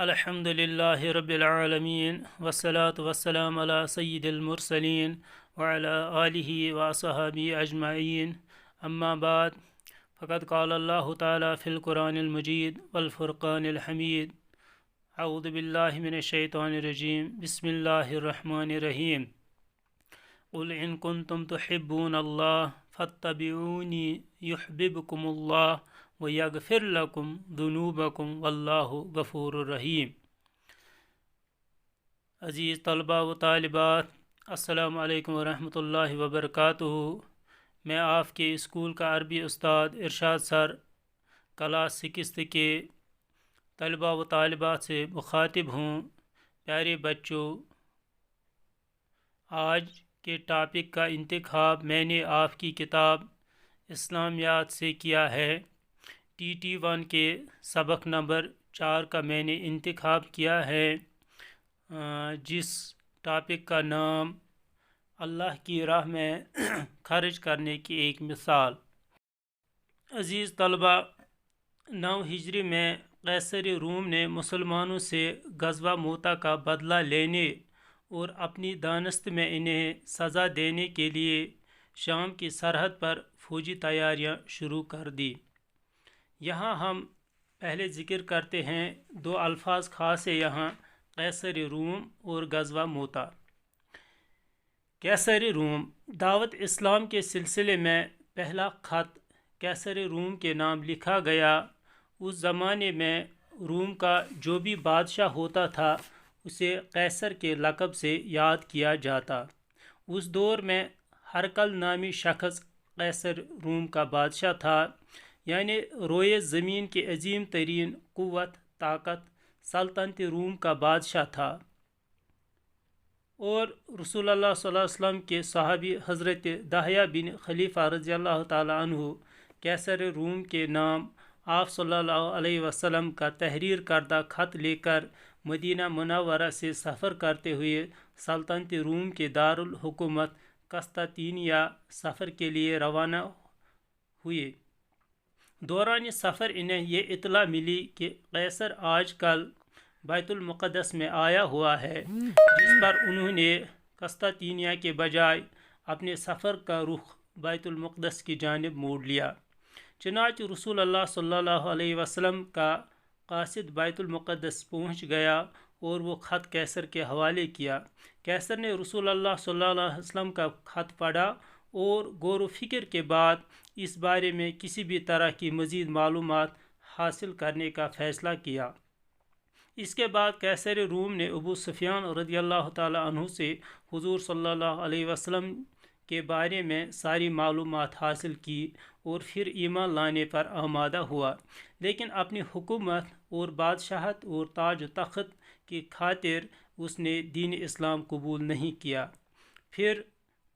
الحمد للہ رب العالمین والصلاة والسلام علی سید المرسلین وعلی آلہ وصحبہ اجمعین اما بعد فقد قال اللہ تعالی فی القرآن المجید والفرقان الحمید اعوذ باللہ من الشیطان الرجیم بسم اللہ الرحمن الرحیم قل ان کنتم تحبون اللہ فاتبعونی یحببکم اللہ وَيَغْفِرْ لَكُمْ ذُنُوبَكُمْ وَاللَّهُ غَفُورٌ رحیم۔ عزیز طلباء و طالبات، السلام علیکم ورحمۃ اللہ وبرکاتہ۔ میں آپ کے اسکول کا عربی استاد ارشاد سر کلاس 6 کے طلباء و طالبات سے مخاطب ہوں۔ پیارے بچوں، آج کے ٹاپک کا انتخاب میں نے آپ کی کتاب اسلامیات سے کیا ہے۔ TT1 کے سبق نمبر 4 کا میں نے انتخاب کیا ہے، جس ٹاپک کا نام اللہ کی راہ میں خرچ کرنے کی ایک مثال۔ عزیز طلبہ، 9 ہجری میں قیصر روم نے مسلمانوں سے غزوہ موتا کا بدلہ لینے اور اپنی دانست میں انہیں سزا دینے کے لیے شام کی سرحد پر فوجی تیاریاں شروع کر دی۔ یہاں ہم پہلے ذکر کرتے ہیں، 2 الفاظ خاص ہیں یہاں، قیصر روم اور غزوہ موتا۔ قیصر روم، دعوت اسلام کے سلسلے میں پہلا خط قیصر روم کے نام لکھا گیا۔ اس زمانے میں روم کا جو بھی بادشاہ ہوتا تھا اسے قیصر کے لقب سے یاد کیا جاتا۔ اس دور میں ہرقل نامی شخص قیصر روم کا بادشاہ تھا، یعنی روئے زمین کی عظیم ترین قوت، طاقت، سلطنت روم کا بادشاہ تھا۔ اور رسول اللہ صلی اللہ علیہ وسلم کے صحابی حضرت دحیہ بن خلیفہ رضی اللہ تعالی عنہ قیصر روم کے نام آپ صلی اللہ علیہ وسلم کا تحریر کردہ خط لے کر مدینہ منورہ سے سفر کرتے ہوئے سلطنت روم کے دارالحکومت قسطنطنیہ سفر کے لیے روانہ ہوئے۔ دوران سفر انہیں یہ اطلاع ملی کہ قیصر آج کل بیت المقدس میں آیا ہوا ہے، جس پر انہوں نے قسطنطنیہ کے بجائے اپنے سفر کا رخ بیت المقدس کی جانب موڑ لیا۔ چنانچہ رسول اللہ صلی اللہ علیہ وسلم کا قاصد بیت المقدس پہنچ گیا اور وہ خط قیصر کے حوالے کیا۔ قیصر نے رسول اللہ صلی اللہ علیہ وسلم کا خط پڑھا اور غور و فکر کے بعد اس بارے میں کسی بھی طرح کی مزید معلومات حاصل کرنے کا فیصلہ کیا۔ اس کے بعد قیصر روم نے ابو سفیان رضی اللہ تعالی عنہ سے حضور صلی اللہ علیہ وسلم کے بارے میں ساری معلومات حاصل کی اور پھر ایمان لانے پر آمادہ ہوا، لیکن اپنی حکومت اور بادشاہت اور تاج و تخت کی خاطر اس نے دین اسلام قبول نہیں کیا۔ پھر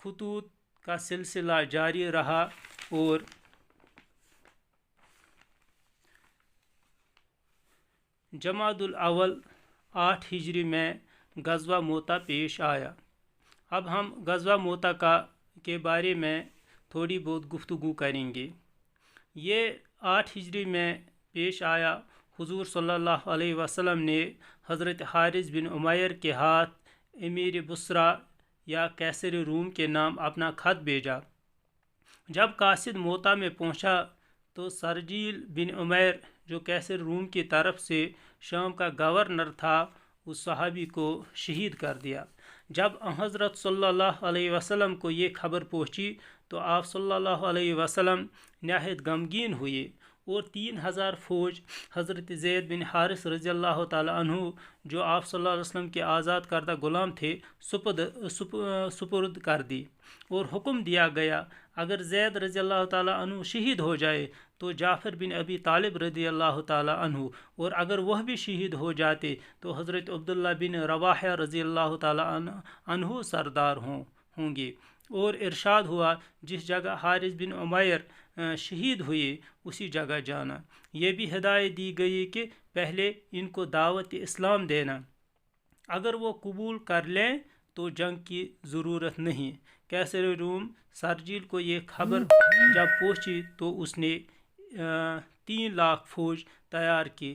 خطوط کا سلسلہ جاری رہا اور جمادی الاول 8 ہجری میں غزوہ موتا پیش آیا۔ اب ہم غزوہ موتا کے بارے میں تھوڑی بہت گفتگو کریں گے۔ یہ 8 ہجری میں پیش آیا۔ حضور صلی اللہ علیہ وسلم نے حضرت حارث بن عمیر کے ہاتھ امیر بصرہ یا قیصر روم کے نام اپنا خط بھیجا۔ جب قاصد موتا میں پہنچا تو سرجیل بن عمیر، جو قیصر روم کی طرف سے شام کا گورنر تھا، اس صحابی کو شہید کر دیا۔ جب حضرت صلی اللہ علیہ وسلم کو یہ خبر پہنچی تو آپ صلی اللہ علیہ وسلم نہایت غمگین ہوئے اور 3000 فوج حضرت زید بن حارث رضی اللہ تعالی عنہ، جو آپ صلی اللہ علیہ وسلم کے آزاد کردہ غلام تھے، سپرد کر دی اور حکم دیا گیا اگر زید رضی اللہ تعالی عنہ شہید ہو جائے تو جعفر بن ابی طالب رضی اللہ تعالی عنہ، اور اگر وہ بھی شہید ہو جاتے تو حضرت عبداللہ بن رواحہ رضی اللہ تعالی عنہ سردار ہوں گے۔ اور ارشاد ہوا جس جگہ حارث بن عمیر شہید ہوئے اسی جگہ جانا۔ یہ بھی ہدایت دی گئی کہ پہلے ان کو دعوت اسلام دینا، اگر وہ قبول کر لیں تو جنگ کی ضرورت نہیں۔ قیصر روم سرجیل کو یہ خبر جب پہنچی تو اس نے 3 لاکھ فوج تیار کی۔